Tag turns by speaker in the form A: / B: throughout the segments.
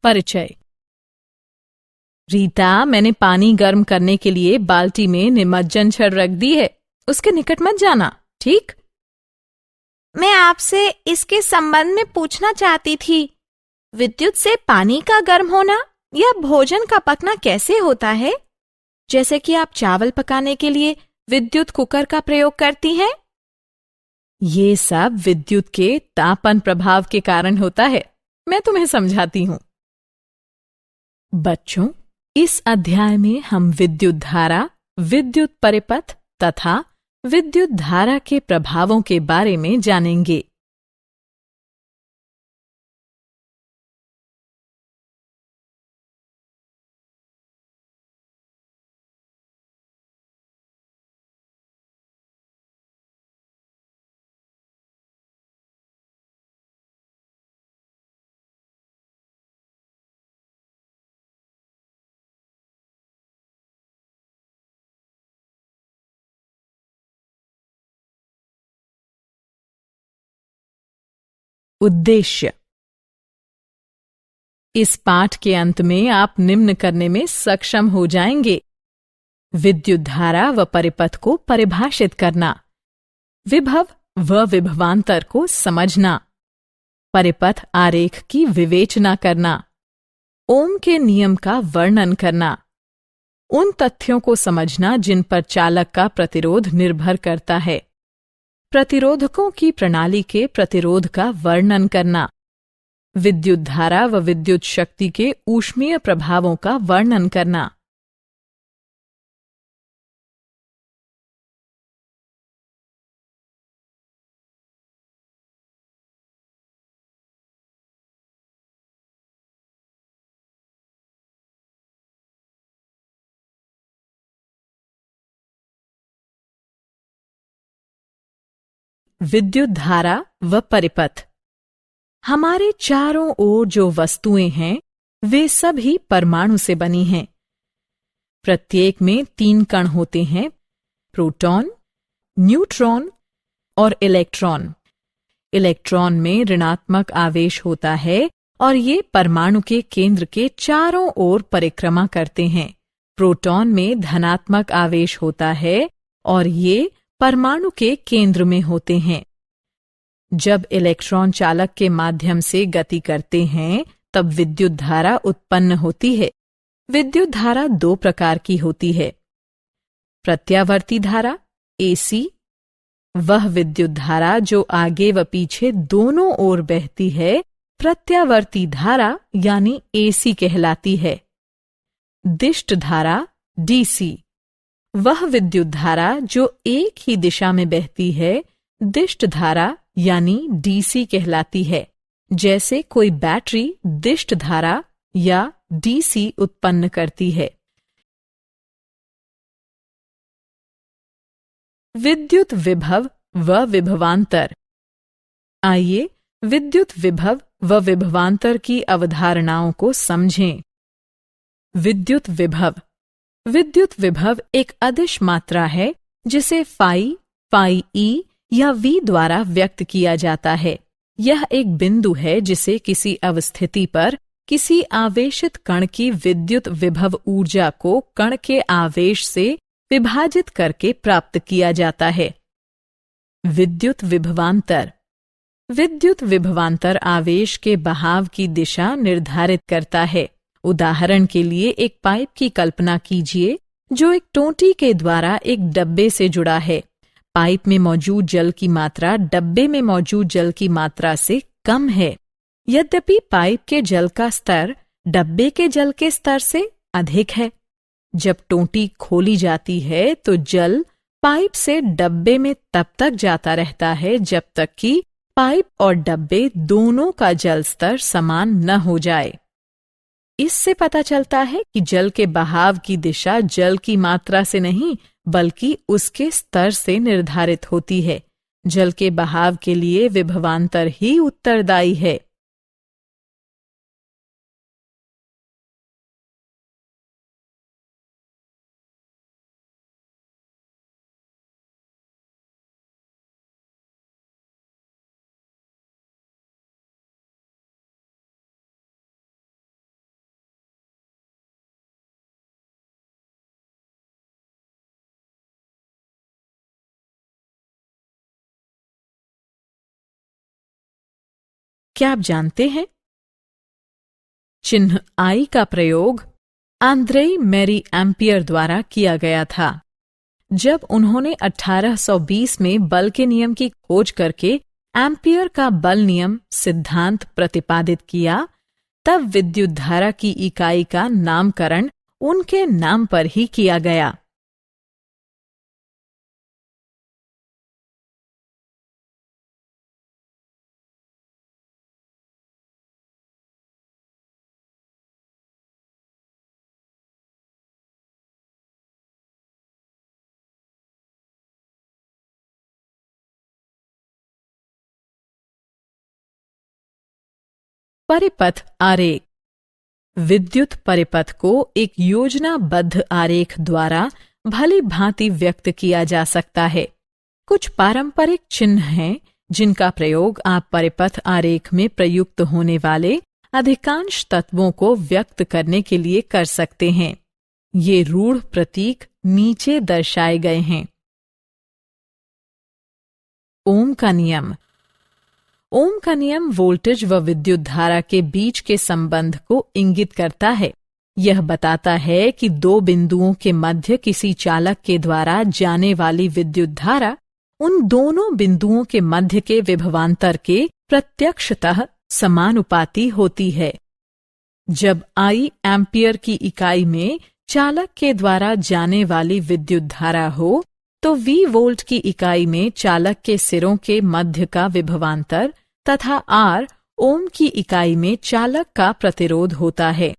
A: परिचय। रीता, मैंने पानी गर्म करने के लिए बाल्टी में निमज्जन छड़ रख दी है। उसके निकट मत जाना, ठीक?
B: मैं आपसे इसके संबंध में पूछना चाहती थी। विद्युत से पानी का गर्म होना या भोजन का पकना कैसे होता है? जैसे कि आप चावल पकाने के लिए विद्युत कुकर का प्रयोग करती हैं।
A: ये सब विद्युत के तापन प्रभाव के कारण होता है। मैं तुम्हें समझाती हूँ। बच्चों, इस अध्याय में हम विद्युत धारा, विद्युत परिपथ तथा विद्युत धारा के प्रभावों के बारे में जानेंगे। उद्देश्य। इस पाठ के अंत में आप निम्न करने में सक्षम हो जाएंगे: विद्युत धारा व परिपथ को परिभाषित करना, विभव व विभवांतर को समझना, परिपथ आरेख की विवेचना करना, ओम के नियम का वर्णन करना, उन तथ्यों को समझना जिन पर चालक का प्रतिरोध निर्भर करता है, प्रतिरोधकों की प्रणाली के प्रतिरोध का वर्णन करना, विद्युत धारा व विद्युत शक्ति के ऊष्मीय प्रभावों का वर्णन करना। विद्युत धारा व परिपथ। हमारे चारों ओर जो वस्तुएं हैं वे सभी परमाणु से बनी हैं। प्रत्येक में 3 कण होते हैं: प्रोटॉन, न्यूट्रॉन और इलेक्ट्रॉन। इलेक्ट्रॉन में ऋणात्मक आवेश होता है और ये परमाणु के केंद्र के चारों ओर परिक्रमा करते हैं। प्रोटॉन में धनात्मक आवेश होता है और ये परमाणु के केंद्र में होते हैं। जब इलेक्ट्रॉन चालक के माध्यम से गति करते हैं तब विद्युत धारा उत्पन्न होती है। विद्युत धारा 2 प्रकार की होती है: प्रत्यावर्ती धारा एसी, वह विद्युत धारा जो आगे व पीछे दोनों ओर बहती है प्रत्यावर्ती धारा यानी एसी कहलाती है। दिष्ट धारा डीसी, वह विद्युत धारा जो एक ही दिशा में बहती है दिष्ट धारा यानी डीसी कहलाती है। जैसे कोई बैटरी दिष्ट धारा या डीसी उत्पन्न करती है। विद्युत विभव व विभवांतर। आइए विद्युत विभव व विभवांतर की अवधारणाओं को समझें। विद्युत विभव। विद्युत विभव एक अदिश मात्रा है जिसे फाई, फाई ई या वी द्वारा व्यक्त किया जाता है। यह एक बिंदु है जिसे किसी अवस्थिति पर किसी आवेशित कण की विद्युत विभव ऊर्जा को कण के आवेश से विभाजित करके प्राप्त किया जाता है। विद्युत विभवांतर। विद्युत विभवांतर आवेश के बहाव की दिशा निर्धारित करता है। उदाहरण के लिए एक पाइप की कल्पना कीजिए जो एक टोंटी के द्वारा एक डब्बे से जुड़ा है। पाइप में मौजूद जल की मात्रा डब्बे में मौजूद जल की मात्रा से कम है। यद्यपि पाइप के जल का स्तर डब्बे के जल के स्तर से अधिक है। जब टोंटी खोली जाती है तो जल पाइप से डब्बे में तब तक जाता रहता है जब तक कि पाइप और डब्बे दोनों का जल स्तर समान न हो जाए। इससे पता चलता है कि जल के बहाव की दिशा जल की मात्रा से नहीं बल्कि उसके स्तर से निर्धारित होती है। जल के बहाव के लिए विभवांतर ही उत्तरदायी है। क्या आप जानते हैं? चिन्ह आई का प्रयोग आंद्रेई मैरी एम्पियर द्वारा किया गया था। जब उन्होंने 1820 में बल के नियम की खोज करके एम्पियर का बल नियम सिद्धांत प्रतिपादित किया, तब विद्युत धारा की इकाई का नामकरण उनके नाम पर ही किया गया। परिपथ आरेख। विद्युत परिपथ को एक योजनाबद्ध आरेख द्वारा भली भांति व्यक्त किया जा सकता है। कुछ पारंपरिक चिन्ह हैं जिनका प्रयोग आप परिपथ आरेख में प्रयुक्त होने वाले अधिकांश तत्वों को व्यक्त करने के लिए कर सकते हैं। ये रूढ़ प्रतीक नीचे दर्शाए गए हैं। ओम का नियम। ओम का नियम वोल्टेज व विद्युत धारा के बीच के संबंध को इंगित करता है। यह बताता है कि दो बिंदुओं के मध्य किसी चालक के द्वारा जाने वाली विद्युत धारा उन दोनों बिंदुओं के मध्य के विभवांतर के प्रत्यक्षतः समानुपाती होती है। जब आई एम्पियर की इकाई में चालक के द्वारा जाने वाली विद्युत धारा हो, तो वी वोल्ट की इकाई में चालक के सिरों के मध्य का विभवांतर तथा आर ओम की इकाई में चालक का प्रतिरोध होता है।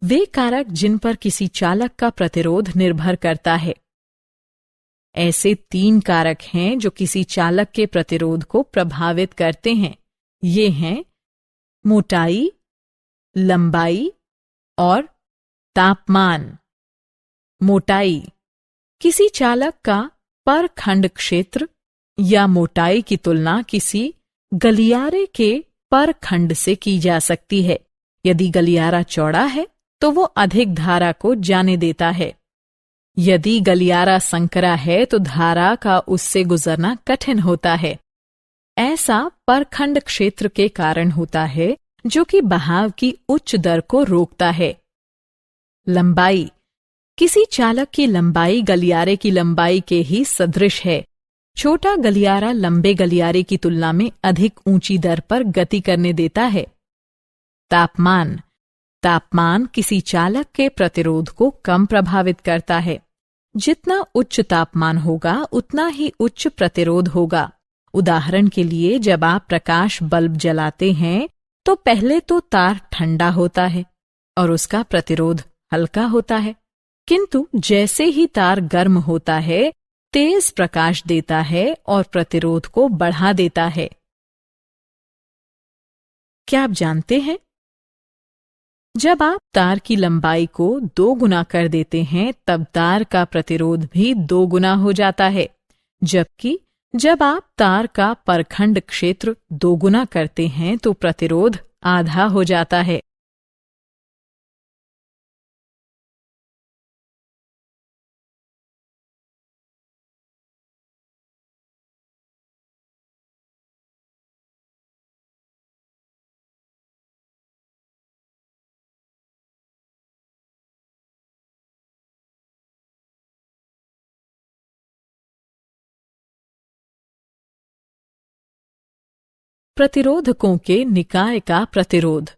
A: वे कारक जिन पर किसी चालक का प्रतिरोध निर्भर करता है। ऐसे 3 कारक हैं जो किसी चालक के प्रतिरोध को प्रभावित करते हैं। ये हैं मोटाई, लंबाई और तापमान। मोटाई किसी चालक का पर खंड क्षेत्र या मोटाई की तुलना किसी गलियारे के पर खंड से की जा सकती है। यदि गलियारा चौड़ा है तो वो अधिक धारा को जाने देता है। यदि गलियारा संकरा है तो धारा का उससे गुजरना कठिन होता है। ऐसा परखंड क्षेत्र के कारण होता है जो कि बहाव की उच्च दर को रोकता है। लंबाई किसी चालक की लंबाई गलियारे की लंबाई के ही सदृश है। छोटा गलियारा लंबे गलियारे की तुलना में अधिक ऊंची दर पर गति करने देता है। तापमान तापमान किसी चालक के प्रतिरोध को कम प्रभावित करता है। जितना उच्च तापमान होगा उतना ही उच्च प्रतिरोध होगा। उदाहरण के लिए जब आप प्रकाश बल्ब जलाते हैं तो पहले तो तार ठंडा होता है और उसका प्रतिरोध हल्का होता है, किंतु जैसे ही तार गर्म होता है तेज प्रकाश देता है और प्रतिरोध को बढ़ा देता है। क्या आप जानते हैं, जब आप तार की लंबाई को 2 गुना कर देते हैं तब तार का प्रतिरोध भी 2 गुना हो जाता है, जबकि जब आप तार का परखंड क्षेत्र 2 गुना करते हैं तो प्रतिरोध आधा हो जाता है। प्रतिरोधकों के निकाय का प्रतिरोध।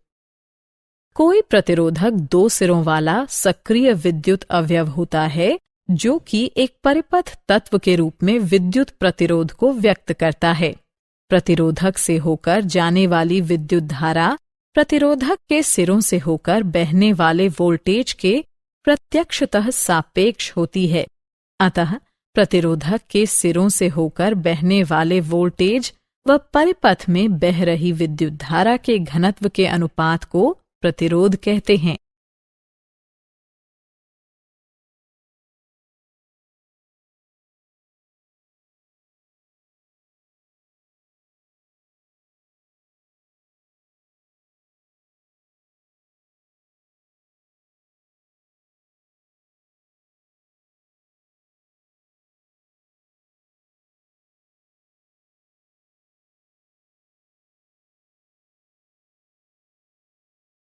A: कोई प्रतिरोधक 2 सिरों वाला सक्रिय विद्युत अवयव होता है जो कि एक परिपथ तत्व के रूप में विद्युत प्रतिरोध को व्यक्त करता है। प्रतिरोधक से होकर जाने वाली विद्युत धारा प्रतिरोधक के सिरों से होकर बहने वाले वोल्टेज के प्रत्यक्षतः सापेक्ष होती है। अतः प्रतिरोधक के सिरों से होकर बहने वाले वोल्टेज व परिपथ में बह रही विद्युत धारा के घनत्व के अनुपात को प्रतिरोध कहते हैं।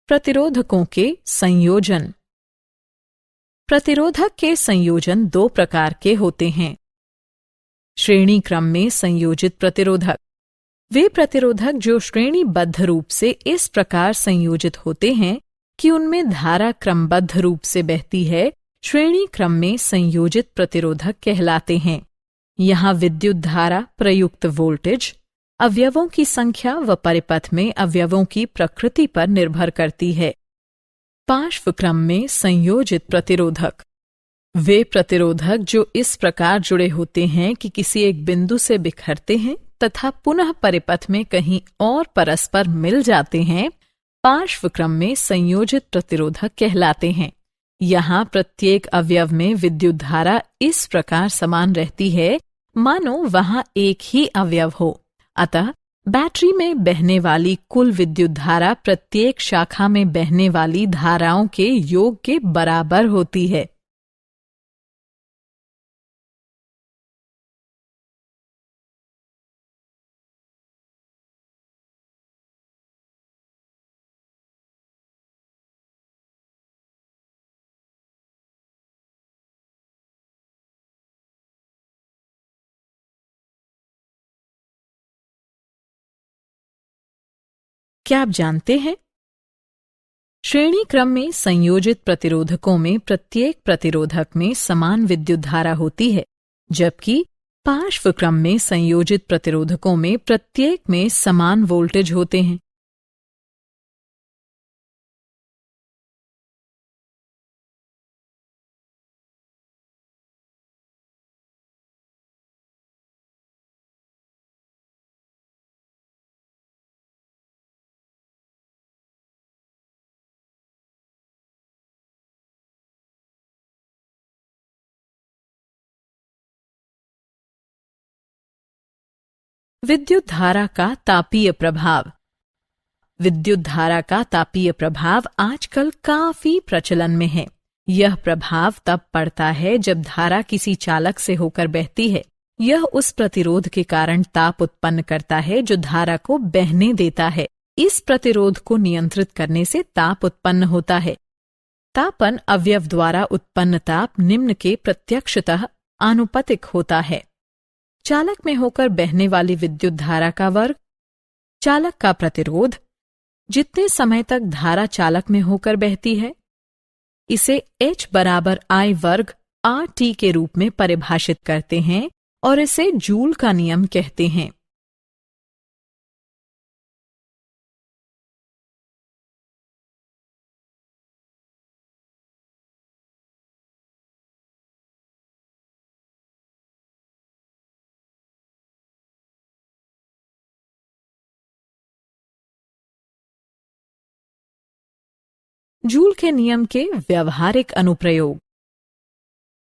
A: प्रतिरोधकों के संयोजन। प्रतिरोधक के संयोजन दो प्रकार के होते हैं। श्रेणी क्रम में संयोजित प्रतिरोधक, वे प्रतिरोधक जो श्रेणीबद्ध रूप से इस प्रकार संयोजित होते हैं कि उनमें धारा क्रमबद्ध रूप से बहती है, श्रेणी क्रम में संयोजित प्रतिरोधक कहलाते हैं। यहाँ विद्युत धारा, प्रयुक्त वोल्टेज, अवयवों की संख्या व परिपथ में अवयवों की प्रकृति पर निर्भर करती है। पार्श्व क्रम में संयोजित प्रतिरोधक, वे प्रतिरोधक जो इस प्रकार जुड़े होते हैं कि किसी एक बिंदु से बिखरते हैं तथा पुनः परिपथ में कहीं और परस्पर मिल जाते हैं, पार्श्व क्रम में संयोजित प्रतिरोधक कहलाते हैं। यहाँ प्रत्येक अवयव में विद्युत धारा इस प्रकार समान रहती है मानो वहां एक ही अवयव हो। अतः बैटरी में बहने वाली कुल विद्युत धारा प्रत्येक शाखा में बहने वाली धाराओं के योग के बराबर होती है। क्या आप जानते हैं? श्रेणी क्रम में संयोजित प्रतिरोधकों में प्रत्येक प्रतिरोधक में समान विद्युत धारा होती है, जबकि पार्श्व क्रम में संयोजित प्रतिरोधकों में प्रत्येक में समान वोल्टेज होते हैं। विद्युत धारा का तापीय प्रभाव। विद्युत धारा का तापीय प्रभाव आजकल काफी प्रचलन में है। यह प्रभाव तब पड़ता है जब धारा किसी चालक से होकर बहती है। यह उस प्रतिरोध के कारण ताप उत्पन्न करता है जो धारा को बहने देता है। इस प्रतिरोध को नियंत्रित करने से ताप उत्पन्न होता है। तापन अवयव द्वारा उत्पन्न ताप निम्न के प्रत्यक्षतः आनुपातिक होता है। चालक में होकर बहने वाली विद्युत धारा का वर्ग, चालक का प्रतिरोध, जितने समय तक धारा चालक में होकर बहती है, इसे H बराबर I वर्ग RT के रूप में परिभाषित करते हैं और इसे जूल का नियम कहते हैं। जूल के नियम के व्यवहारिक अनुप्रयोग।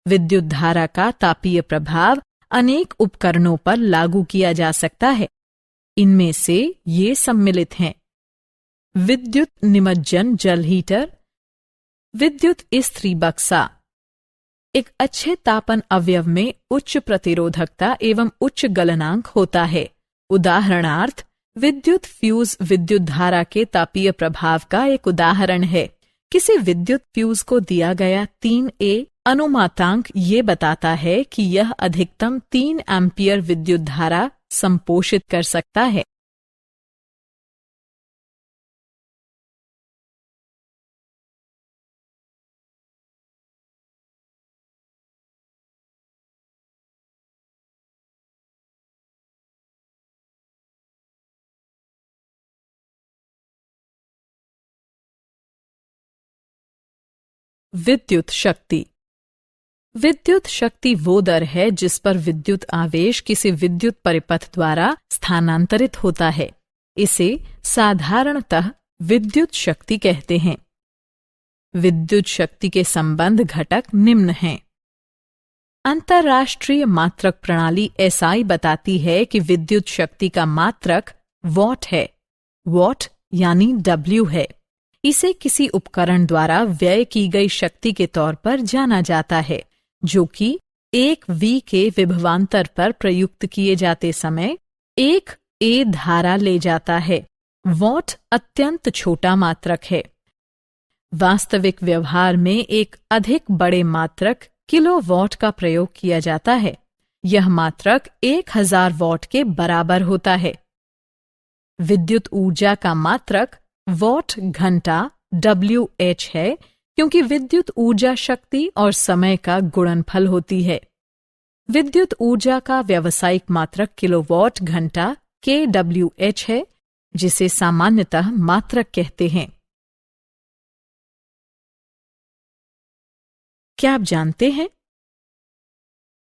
A: विद्युत धारा का तापीय प्रभाव अनेक उपकरणों पर लागू किया जा सकता है। इनमें से ये सम्मिलित हैं: विद्युत निमज्जन जल हीटर, विद्युत इस्त्री बक्सा। एक अच्छे तापन अवयव में उच्च प्रतिरोधकता एवं उच्च गलनांक होता है। उदाहरणार्थ, विद्युत फ्यूज विद्युत धारा के तापीय प्रभाव का एक उदाहरण है। किसी विद्युत फ्यूज को दिया गया 3A अनुमातांक ये बताता है कि यह अधिकतम 3 एम्पियर विद्युत धारा संपोषित कर सकता है। विद्युत शक्ति। विद्युत शक्ति वो दर है जिस पर विद्युत आवेश किसी विद्युत परिपथ द्वारा स्थानांतरित होता है। इसे साधारणतः विद्युत शक्ति कहते हैं। विद्युत शक्ति के संबंध घटक निम्न हैं। अंतर्राष्ट्रीय मात्रक प्रणाली SI बताती है कि विद्युत शक्ति का मात्रक वॉट है। वॉट यानी W है। इसे किसी उपकरण द्वारा व्यय की गई शक्ति के तौर पर जाना जाता है, जो कि 1 V के विभवांतर पर प्रयुक्त किए जाते समय 1 A धारा ले जाता है। वॉट अत्यंत छोटा मात्रक है। वास्तविक व्यवहार में एक अधिक बड़े मात्रक किलोवाट का प्रयोग किया जाता है। यह मात्रक 1000 वॉट के बराबर होता है। विद्युत ऊर्जा का मात्रक वॉट घंटा WH है, क्योंकि विद्युत ऊर्जा शक्ति और समय का गुणनफल होती है। विद्युत ऊर्जा का व्यावसायिक मात्रक किलोवाट घंटा kWh है, जिसे सामान्यतः मात्रक कहते हैं। क्या आप जानते हैं,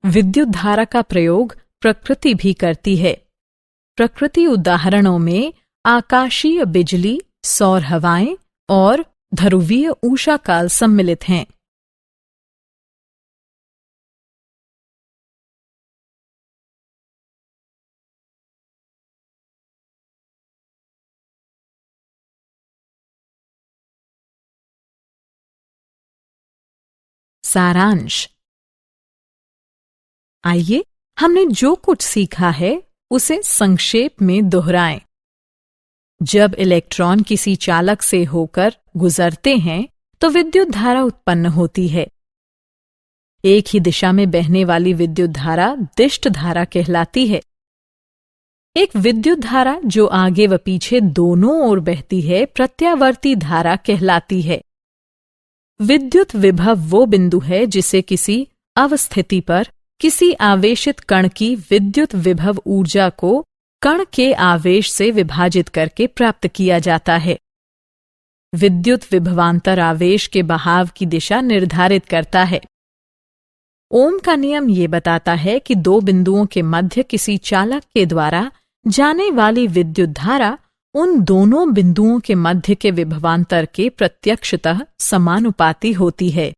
A: विद्युत धारा का प्रयोग प्रकृति भी करती है। प्रकृति उदाहरणों में आकाशीय बिजली, सौर हवाएं और ध्रुवीय ऊष्माकाल सम्मिलित हैं। सारांश। आइए हमने जो कुछ सीखा है उसे संक्षेप में दोहराएं। जब इलेक्ट्रॉन किसी चालक से होकर गुजरते हैं तो विद्युत धारा उत्पन्न होती है। एक ही दिशा में बहने वाली विद्युत धारा दिष्ट धारा कहलाती है। एक विद्युत धारा जो आगे व पीछे दोनों ओर बहती है प्रत्यावर्ती धारा कहलाती है। विद्युत विभव वो बिंदु है जिसे किसी अवस्थिति पर किसी आवेशित कण की विद्युत विभव ऊर्जा को कण के आवेश से विभाजित करके प्राप्त किया जाता है। विद्युत विभवांतर आवेश के बहाव की दिशा निर्धारित करता है। ओम का नियम ये बताता है कि दो बिंदुओं के मध्य किसी चालक के द्वारा जाने वाली विद्युत धारा उन दोनों बिंदुओं के मध्य के विभवांतर के प्रत्यक्षतः समानुपाती होती है।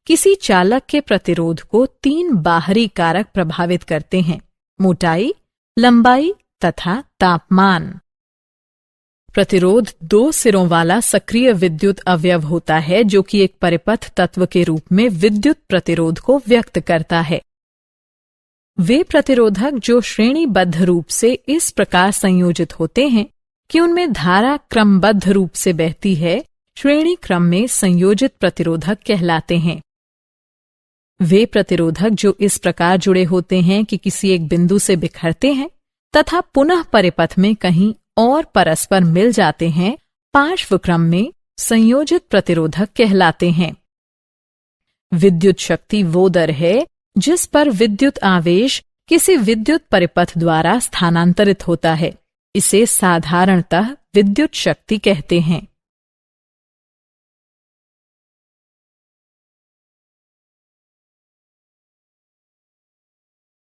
A: किसी चालक के प्रतिरोध को 3 बाहरी कारक प्रभावित करते हैं: मोटाई, लंबाई तथा तापमान। प्रतिरोध 2 सिरों वाला सक्रिय विद्युत अवयव होता है जो कि एक परिपथ तत्व के रूप में विद्युत प्रतिरोध को व्यक्त करता है। वे प्रतिरोधक जो श्रेणीबद्ध रूप से इस प्रकार संयोजित होते हैं कि उनमें धारा क्रमबद्ध रूप से बहती है, श्रेणी क्रम में संयोजित प्रतिरोधक कहलाते हैं। वे प्रतिरोधक जो इस प्रकार जुड़े होते हैं कि किसी एक बिंदु से बिखरते हैं तथा पुनः परिपथ में कहीं और परस्पर मिल जाते हैं, पार्श्व क्रम में संयोजित प्रतिरोधक कहलाते हैं। विद्युत शक्ति वो दर है जिस पर विद्युत आवेश किसी विद्युत परिपथ द्वारा स्थानांतरित होता है। इसे साधारणतः विद्युत शक्ति कहते हैं।